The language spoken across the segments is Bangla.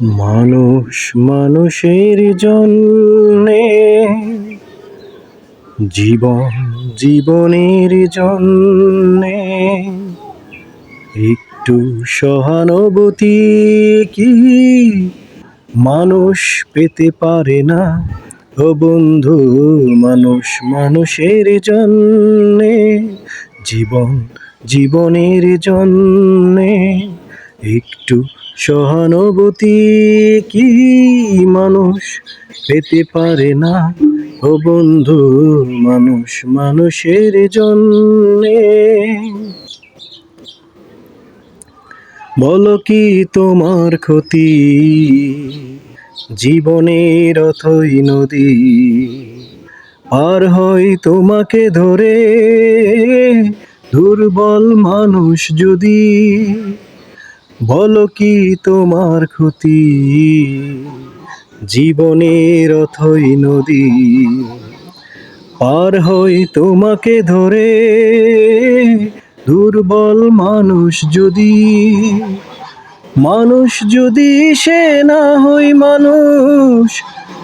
মানুষ মানুষের জন্যে, জীবন জীবনের জন্যে একটু সহানুভূতি কি মানুষ পেতে পারে না? ও বন্ধু, মানুষ মানুষের জন্যে, জীবন জীবনের জন্যে একটু সহানুভূতি কি মানুষ পেতে পারে না? ও বন্ধু, মানুষ মানুষের জন্যে। বলো কি তোমার ক্ষতি, জীবনের অথই নদী পার হয় তোমাকে ধরে, দুর্বল মানুষ যদি। বলো কি তোমার ক্ষতি, জীবনের অথই নদী পার হয় তোমাকে ধরে, দুর্বল মানুষ যদি। মানুষ যদি সে না হয় মানুষ,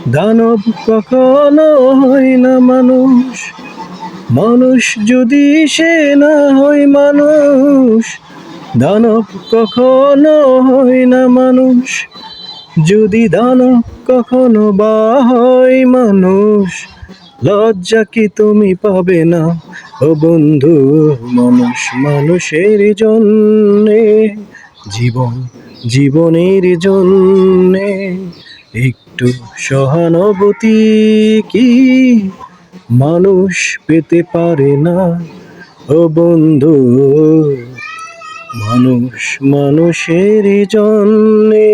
দানব কখনো হয় না মানুষ। মানুষ যদি সে না হয় মানুষ, দানব কখনো হয় না মানুষ। যদি দানব কখনো বা হয় মানুষ, লজ্জা কি তুমি পাবে না? ও বন্ধু, মানুষ মানুষের জন্যে, জীবন জীবনের জন্যে একটু সহানুভূতি কি মানুষ পেতে পারে না? ও বন্ধু, মানুষ মানুষের জন্যে।